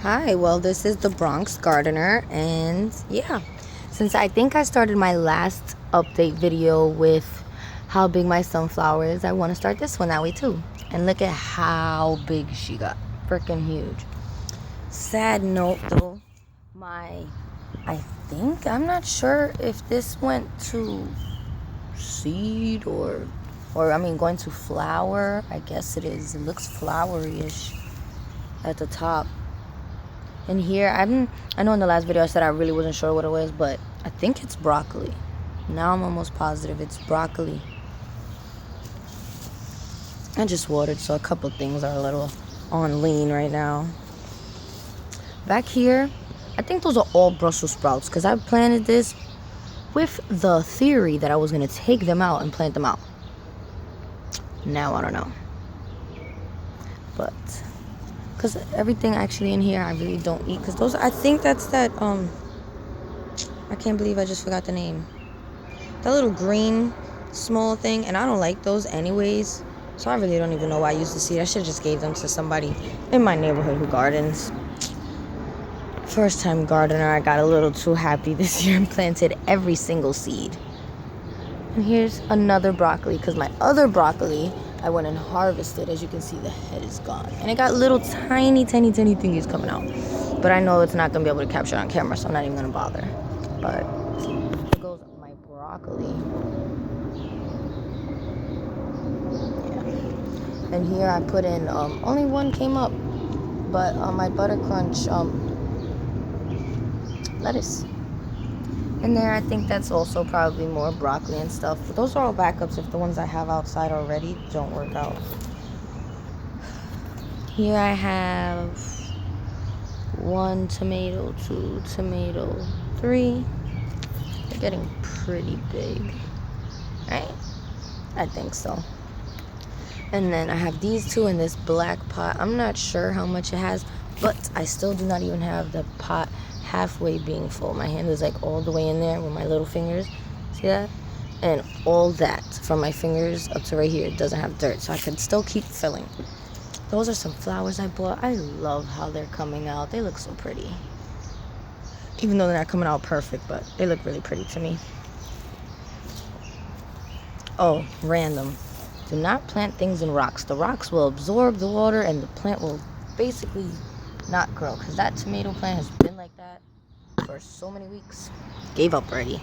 Hi, well, this is the Bronx Gardener, and yeah, since I think I started my last update video with how big my sunflower is, I want to start this one that way too. And look at how big she got. Freaking huge. Sad note though, I'm not sure if this went to seed or going to flower. I guess it is. It looks flowery-ish at the top. And here, I know in the last video I said I really wasn't sure what it was, but I think it's broccoli. Now I'm almost positive it's broccoli. I just watered, so a couple things are a little on lean right now. Back here, I think those are all Brussels sprouts because I planted this with the theory that I was going to take them out and plant them out. Now I don't know. But because everything actually in here I really don't eat, because those, I think that's that I can't believe I just forgot the name, that little green small thing, and I don't like those anyways, so I really don't even know why I used the seed. I should have just gave them to somebody in my neighborhood who gardens. First time gardener, I got a little too happy this year and planted every single seed. And here's another broccoli, because my other broccoli I went and harvested. As you can see, the head is gone. And it got little tiny thingies coming out. But I know it's not going to be able to capture it on camera, so I'm not even going to bother. But here goes my broccoli. Yeah. And here I put in, only one came up. But my butter crunch lettuce. And there, I think that's also probably more broccoli and stuff. But those are all backups if the ones I have outside already don't work out. Here I have 1 tomato, 2 tomato, 3. They're getting pretty big, right? I think so. And then I have these 2 in this black pot. I'm not sure how much it has, but I still do not even have the pot halfway being full. My hand is like all the way in there with my little fingers. See that? And all that from my fingers up to right here doesn't have dirt, so I can still keep filling. Those are some flowers I bought. I love how they're coming out. They look so pretty. Even though they're not coming out perfect, but they look really pretty to me. Oh, random. Do not plant things in rocks. The rocks will absorb the water and the plant will basically not grow, because that tomato plant has been like that for so many weeks. Gave up already.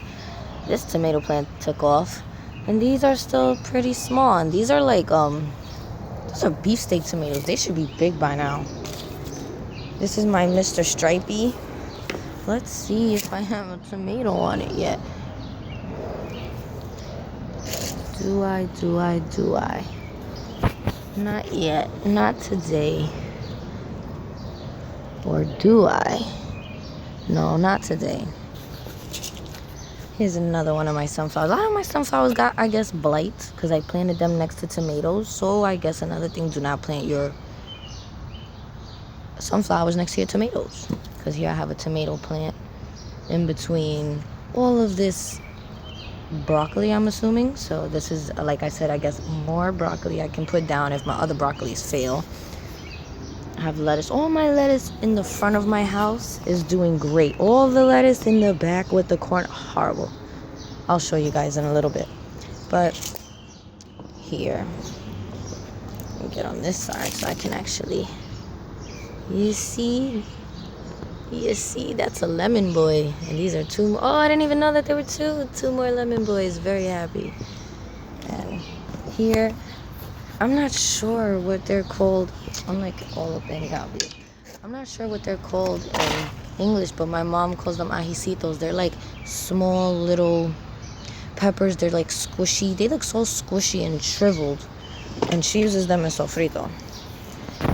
This tomato plant took off, and these are still pretty small, and these are like those are beefsteak tomatoes. They should be big by now. This is my Mr. Stripey. Let's see if I have a tomato on it yet. Do I? Not yet. Not today. Or do I? No, not today. Here's another one of my sunflowers. A lot of my sunflowers got, I guess, blight because I planted them next to tomatoes. So I guess another thing, do not plant your sunflowers next to your tomatoes. Because here I have a tomato plant in between all of this broccoli, I'm assuming. So this is, like I said, I guess more broccoli I can put down if my other broccolis fail. I have lettuce. All my lettuce in the front of my house is doing great. All the lettuce in the back with the corn, horrible. I'll show you guys in a little bit. But here, let me get on this side so I can actually, you see, that's a lemon boy. And these are 2 more. Oh, I didn't even know that there were 2 more lemon boys. Very happy. And here, I'm not sure what they're called. I'm like all up in Gabi. I'm not sure what they're called in English, but my mom calls them ajicitos. They're like small little peppers. They're like squishy. They look so squishy and shriveled. And she uses them in sofrito.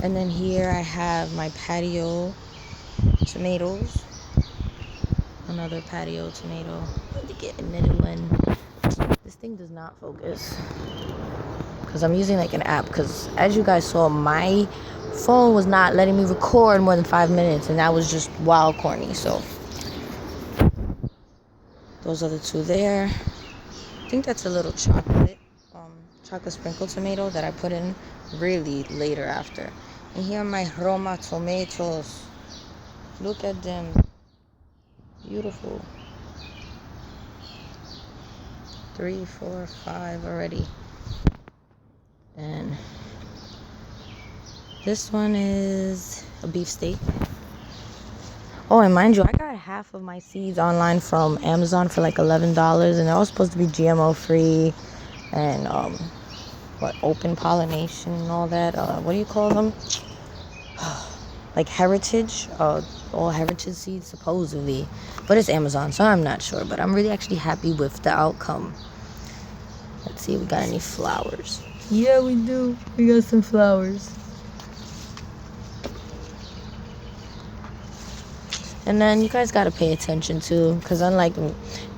And then here I have my patio tomatoes. Another patio tomato. I need to get another one. This thing does not focus, because I'm using like an app, because as you guys saw, my phone was not letting me record more than 5 minutes, and that was just wild corny. So those are the 2 there. I think that's a little chocolate sprinkle tomato that I put in really later after. And here are my Roma tomatoes. Look at them. Beautiful. 3, 4, 5 already. And this one is a beefsteak. Oh, and mind you, I got half of my seeds online from Amazon for like $11, and they're all supposed to be GMO free and open pollination and all that. What do you call them? Like heritage, all heritage seeds supposedly, but it's Amazon, so I'm not sure. But I'm really actually happy with the outcome. Let's see if we got any flowers. Yeah, we do. We got some flowers. And then you guys got to pay attention too, because unlike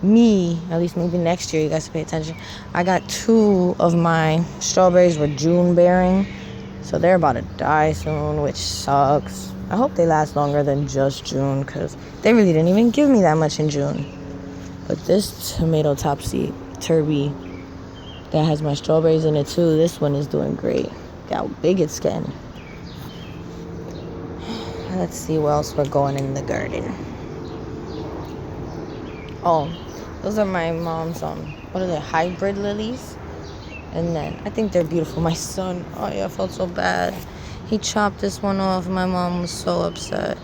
me, at least maybe next year you guys pay attention. I got 2 of my strawberries were June bearing, so they're about to die soon, which sucks. I hope they last longer than just June, because they really didn't even give me that much in June. But this tomato topsy turvy that has my strawberries in it too, this one is doing great. Look how big it's getting. Let's see what else we're going in the garden. Oh, those are my mom's what are they, hybrid lilies? And then I think they're beautiful. My son, oh yeah, I felt so bad. He chopped this one off. My mom was so upset.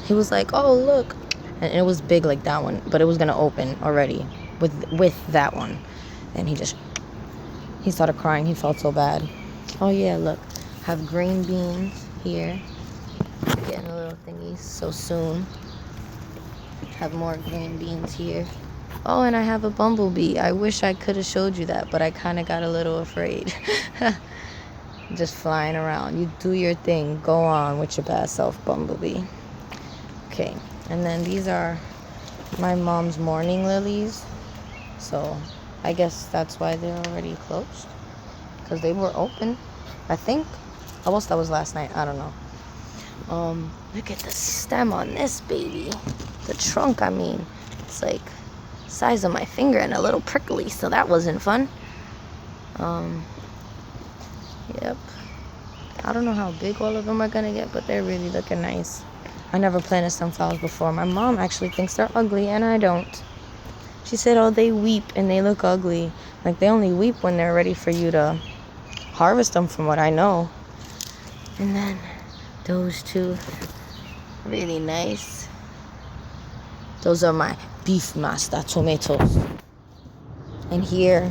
He was like, oh look, and it was big like that one, but it was gonna open already with that one. And he started crying. He felt so bad. Oh yeah, look, have green beans here. Getting a little thingies so soon. Have more green beans here. Oh, and I have a bumblebee. I wish I could have showed you that, but I kind of got a little afraid. Just flying around. You do your thing. Go on with your bad self, bumblebee. Okay, and then these are my mom's morning lilies. So I guess that's why they're already closed, because they were open, I think. Unless that was last night. I don't know. Look at the stem on this baby. The trunk, I mean, it's like size of my finger and a little prickly, so that wasn't fun. Yep. I don't know how big all of them are gonna get, but they're really looking nice. I never planted sunflowers before. My mom actually thinks they're ugly, and I don't. She said, oh, they weep and they look ugly. Like, they only weep when they're ready for you to harvest them, from what I know. And then those 2, really nice. Those are my beef master tomatoes. And here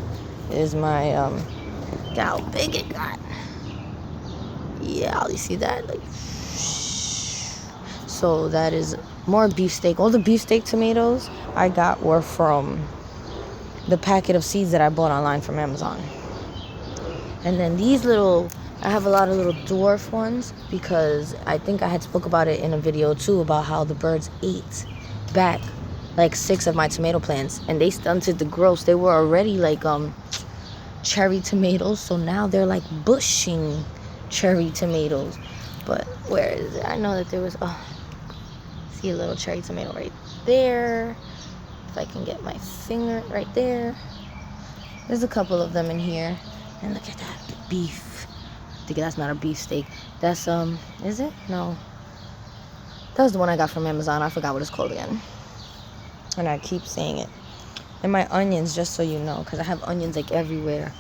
is my, look how big it got. Yeah, you see that? Like, so that is more beefsteak. All the beefsteak tomatoes I got were from the packet of seeds that I bought online from Amazon. And then these I have a lot of little dwarf ones, because I think I had spoke about it in a video too, about how the birds ate back like 6 of my tomato plants, and they stunted the growth. They were already like cherry tomatoes, so now they're like bushing cherry tomatoes. But where is it? I know that there was, see a little cherry tomato right there. If I can get my finger right there. There's a couple of them in here. And look at that beef. I think that's not a beefsteak. That's, is it? No. That was the one I got from Amazon. I forgot what it's called again. And I keep saying it. And my onions, just so you know, because I have onions like everywhere,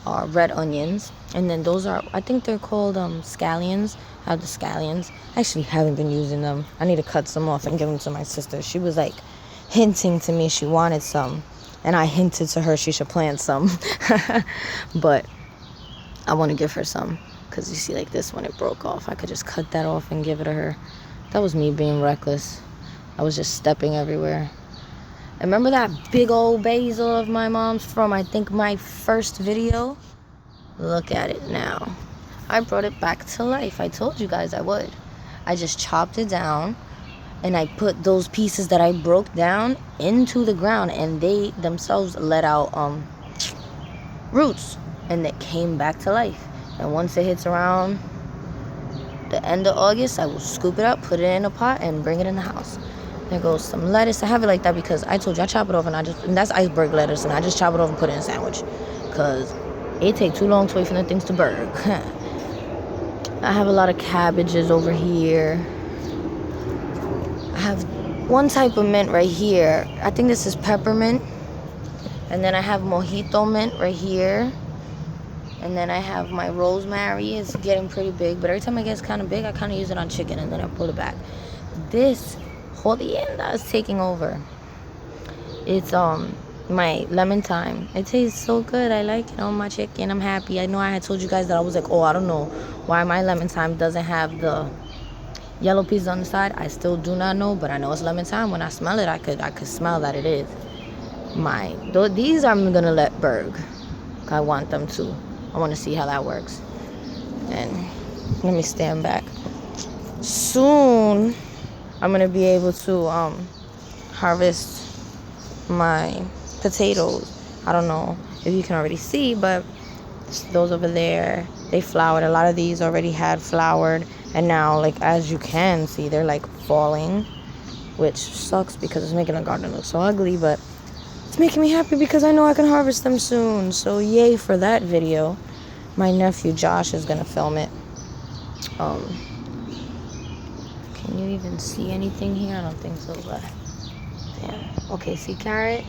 are red onions. And then those are, I think they're called scallions. I have the scallions. I actually haven't been using them. I need to cut some off and give them to my sister. She was like hinting to me she wanted some, and I hinted to her she should plant some. But I want to give her some, because you see, like this one, it broke off. I could just cut that off and give it to her. That was me being reckless. I was just stepping everywhere. And remember that big old basil of my mom's from, I think, my first video? Look at it now. I brought it back to life. I told you guys I would. I just chopped it down, and I put those pieces that I broke down into the ground, and they themselves let out roots, and it came back to life. And once it hits around the end of August, I will scoop it up, put it in a pot, and bring it in the house. There goes some lettuce. I have it like that because I told you I chop it off, and that's iceberg lettuce, and I just chop it off and put it in a sandwich, because it takes too long to wait for the things to burn. I have a lot of cabbages over here. I have one type of mint right here. I think this is peppermint. And then I have mojito mint right here. And then I have my rosemary. It's getting pretty big, but every time it gets kind of big, I kind of use it on chicken, and then I pull it back. This jodienda is taking over. It's my lemon thyme. It tastes so good. I like it on my chicken. I'm happy. I know I had told you guys that I was like, oh, I don't know why my lemon thyme doesn't have the yellow pieces on the side. I still do not know, but I know it's lemon thyme. When I smell it, I could smell that it is. These I'm gonna let Berg. I want them to. I want to see how that works. And let me stand back. Soon, I'm gonna be able to harvest my potatoes. I don't know if you can already see, but those over there, they flowered. A lot of these already had flowered, and now, like, as you can see, they're like falling, which sucks because it's making the garden look so ugly, but it's making me happy because I know I can harvest them soon. So yay for that video. My nephew Josh is gonna film it. Can you even see anything here? I don't think so, but damn. Okay, see, carrot.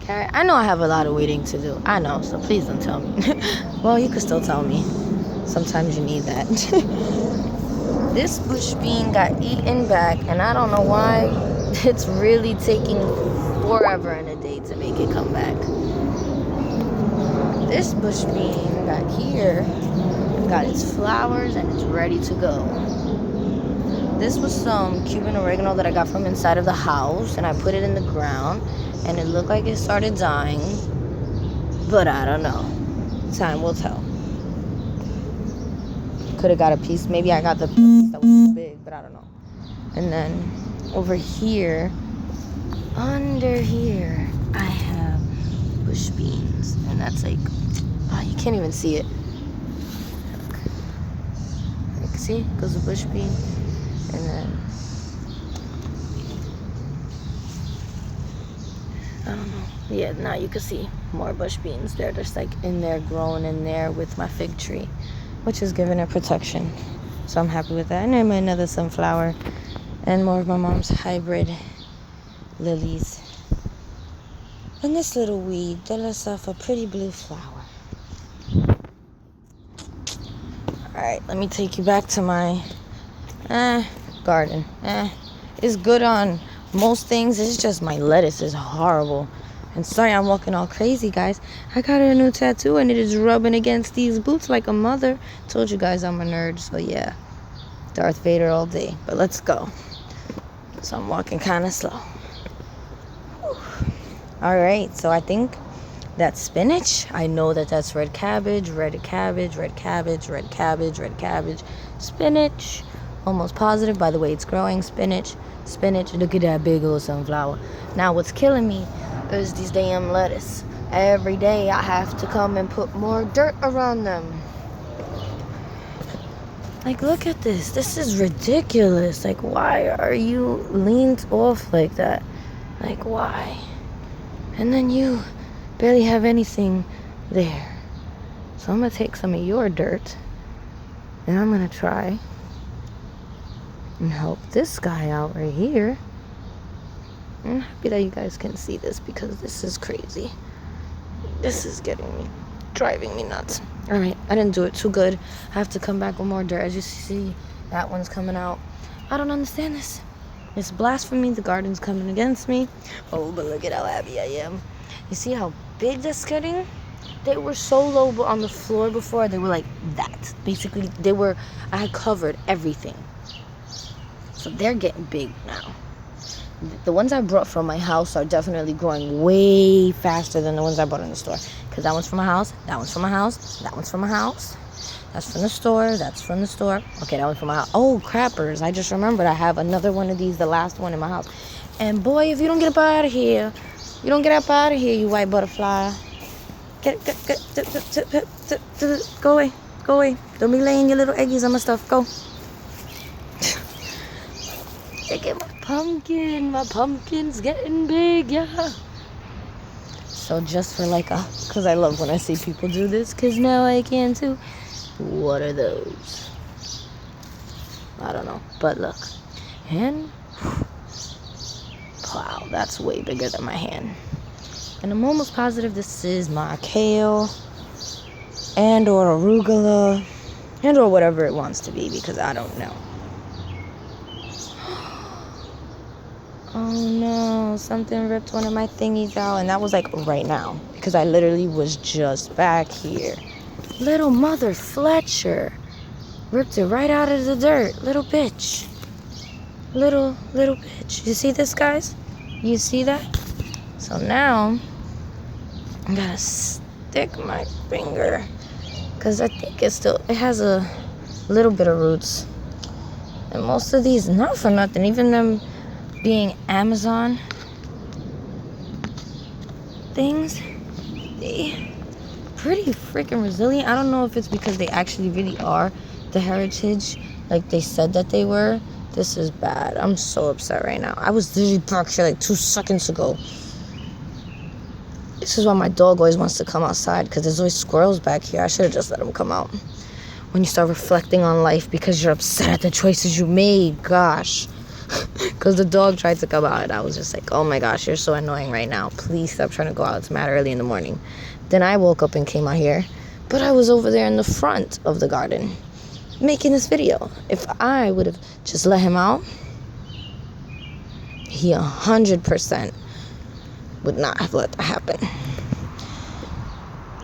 I know I have a lot of weeding to do. I know, so please don't tell me. Well, you could still tell me. Sometimes you need that. This bush bean got eaten back, and I don't know why. It's really taking forever and a day to make it come back. This bush bean back here got its flowers and it's ready to go. This was some Cuban oregano that I got from inside of the house, and I put it in the ground, and it looked like it started dying, but I don't know. Time will tell. Could have got a piece. Maybe I got the piece that was too big, but I don't know. And then over here, under here, I have bush beans, and that's like, oh, you can't even see it. Like, see, goes the bush bean, and then I don't know. Yeah, now you can see more bush beans. They're just like in there, growing in there with my fig tree, which is giving it protection. So I'm happy with that. And then another sunflower and more of my mom's hybrid lilies. And this little weed that lets off a pretty blue flower. Alright, let me take you back to my garden. It's good on most things. It's just my lettuce is horrible. And sorry I'm walking all crazy, guys. I got a new tattoo and it is rubbing against these boots like a mother. Told you guys I'm a nerd, so yeah. Darth Vader all day. But let's go. So I'm walking kind of slow. Alright, so I think that's spinach. I know that that's red cabbage, spinach. Almost positive by the way it's growing. Spinach. Look at that big old sunflower. Now what's killing me is these damn lettuce. Every day I have to come and put more dirt around them. Like, look at this. This is ridiculous. Like, why are you leaned off like that? Like, why? And then you barely have anything there. So I'm going to take some of your dirt, and I'm going to try and help this guy out right here. I'm happy that you guys can see this because this is crazy. This is driving me nuts. Alright, I didn't do it too good. I have to come back with more dirt. As you see, that one's coming out. I don't understand this. It's blasphemy. The garden's coming against me. Oh, but look at how happy I am. You see how big that's getting? They were so low on the floor before. They were like that. Basically, I had covered everything. So they're getting big now. The ones I brought from my house are definitely growing way faster than the ones I bought in the store. Because that one's from my house, that one's from my house, that one's from my house. That's from the store, that's from the store. Okay, that one's from my house. Oh, crappers. I just remembered I have another one of these, the last one in my house. And boy, if you don't get up out of here, you white butterfly. Go away. Don't be laying your little eggies on my stuff. Go. Look at my pumpkin. My pumpkin's getting big, yeah. So just for because I love when I see people do this, because now I can too. What are those? I don't know, but look. And wow, that's way bigger than my hand. And I'm almost positive this is my kale and or arugula and or whatever it wants to be, because I don't know. Oh no, something ripped one of my thingies out, and that was like right now, because I literally was just back here. Little mother Fletcher ripped it right out of the dirt. Little bitch. Little bitch. You see this, guys? You see that? So now I gotta stick my finger, because I think it has a little bit of roots. And most of these, not for nothing, even them being Amazon things, they pretty freaking resilient. I don't know if it's because they actually really are the heritage like they said that they were. This is bad. I'm so upset right now. I was literally parked here like 2 seconds ago. This is why my dog always wants to come outside, because there's always squirrels back here. I should have just let him come out. When you start reflecting on life because you're upset at the choices you made, gosh. Because the dog tried to come out, and I was just like, oh my gosh, you're so annoying right now. Please stop trying to go out. It's mad early in the morning. Then I woke up and came out here, but I was over there in the front of the garden making this video. If I would have just let him out, he 100% would not have let that happen.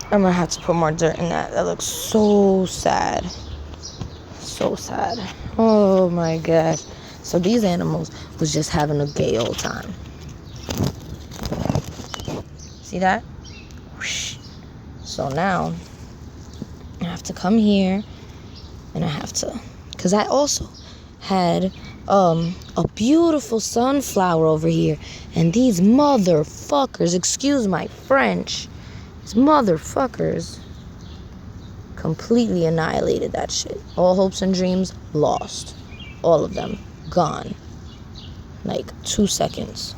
I'm gonna have to put more dirt in that. That looks so sad. So sad. Oh my gosh. So these animals was just having a gay old time. See that? So now I have to come here, and I have to, because I also had a beautiful sunflower over here, and these motherfuckers, excuse my French, these motherfuckers completely annihilated that shit. All hopes and dreams lost. All of them gone. Like 2 seconds.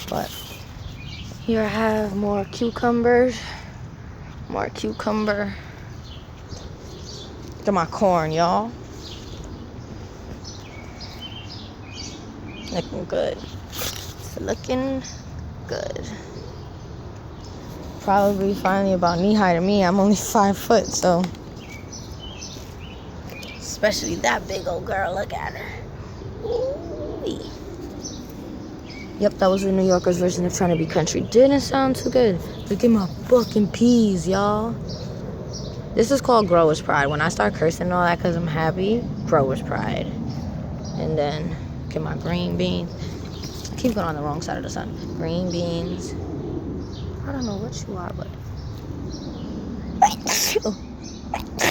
But here I have more cucumbers. More cucumber. Look at my corn, y'all. Looking good. It's looking good. Probably finally about knee high to me. I'm only 5 foot, so. Especially that big old girl. Look at her. Ooh-wee. Yep, that was the New Yorker's version of trying to be country. Didn't sound too good. Look at my fucking peas, y'all. This is called grower's pride. When I start cursing and all that because I'm happy, grower's pride. And then, look at my green beans. I keep going on the wrong side of the sun. Green beans. I don't know what you are, but.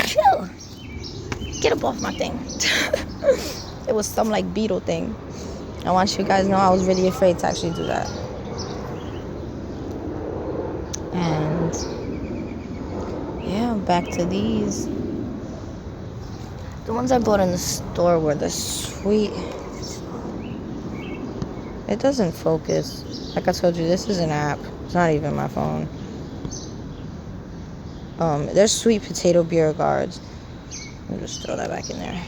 Chill. Get up off my thing. It was some like beetle thing. I want you guys to know I was really afraid to actually do that. And yeah, back to these. The ones I bought in the store were the sweet. It doesn't focus. Like I told you, this is an app. It's not even my phone. There's sweet potato beer guards. Let me just throw that back in there.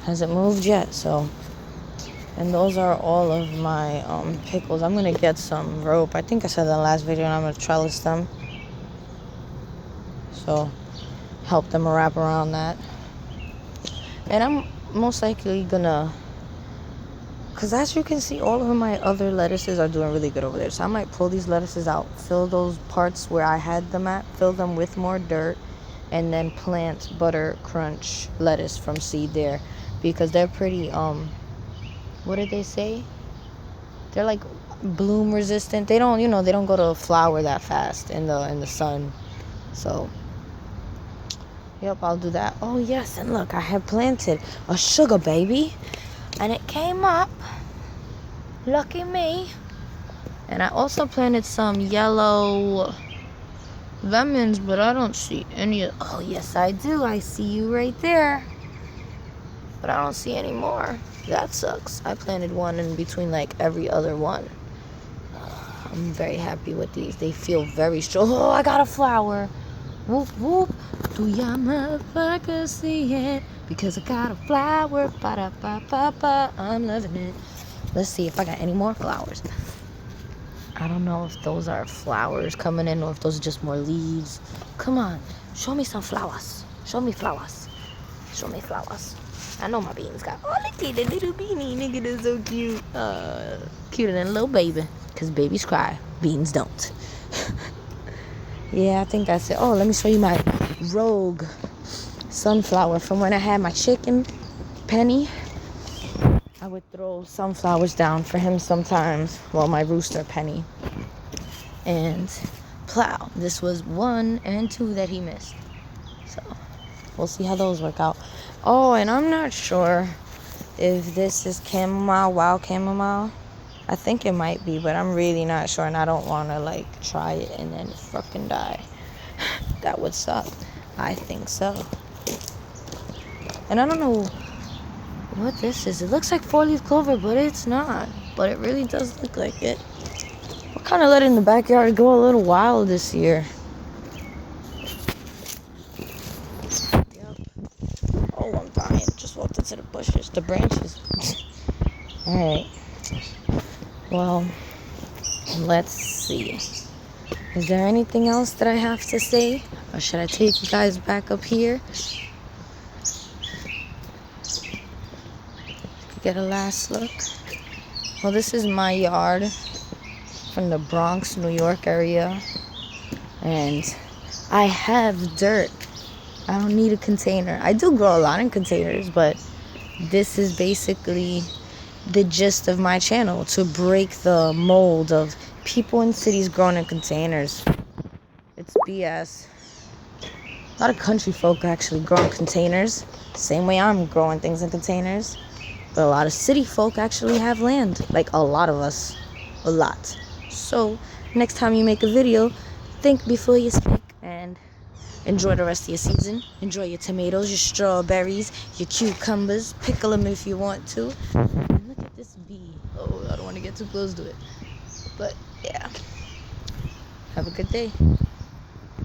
Hasn't moved yet, so. And those are all of my pickles. I'm gonna get some rope. I think I said that in the last video, and I'm gonna trellis them. So, help them wrap around that. And I'm most likely gonna, because as you can see, all of my other lettuces are doing really good over there. So I might pull these lettuces out, fill those parts where I had them at, fill them with more dirt, and then plant butter crunch lettuce from seed there, because they're pretty what did they say? They're like bloom resistant. They don't, they don't go to flower that fast in the sun. So yep, I'll do that. Oh yes, and look, I have planted a sugar baby, and it came up. Lucky me. And I also planted some yellow lemons, but I don't see any. Oh yes, I do. I see you right there, but I don't see any more. That sucks. I planted one in between like every other one. I'm very happy with these. They feel very strong. Oh, I got a flower. Whoop whoop. Do y'all motherfuckers see it? Because I got a flower. Ba-da-ba-ba-ba. I'm loving it. Let's see if I got any more flowers. I don't know if those are flowers coming in or if those are just more leaves. Come on. Show me some flowers. Show me flowers. Show me flowers. I know my beans got. Oh, look at the little beanie. Nigga, that's so cute. Cuter than a little baby. Because babies cry. Beans don't. Yeah, I think that's it. Oh, let me show you my rogue sunflower from when I had my chicken, Penny. I would throw sunflowers down for him sometimes. Well, my rooster, Penny. And plow. This was 1 and 2 that he missed. So we'll see how those work out. Oh, and I'm not sure if this is chamomile, wild chamomile. I think it might be, but I'm really not sure, and I don't want to like try it and then fucking die. That would suck. I think so. And I don't know what this is. It looks like 4-leaf clover, but it's not. But it really does look like it. We're kind of letting the backyard go a little wild this year. Yep. Oh, I'm dying. Just walked into the bushes, the branches. Alright. Well, let's see. Is there anything else that I have to say? Or should I take you guys back up here? Get a last look. Well, this is my yard from the Bronx, New York area. And I have dirt. I don't need a container. I do grow a lot in containers, but this is basically the gist of my channel, to break the mold of people in cities growing in containers. It's BS. A lot of country folk actually grow in containers, same way I'm growing things in containers. But a lot of city folk actually have land, like a lot of us, a lot. So next time you make a video, think before you speak, and enjoy the rest of your season. Enjoy your tomatoes, your strawberries, your cucumbers. Pickle them if you want to. And look at this bee. Oh, I don't want to get too close to it. But yeah. Have a good day.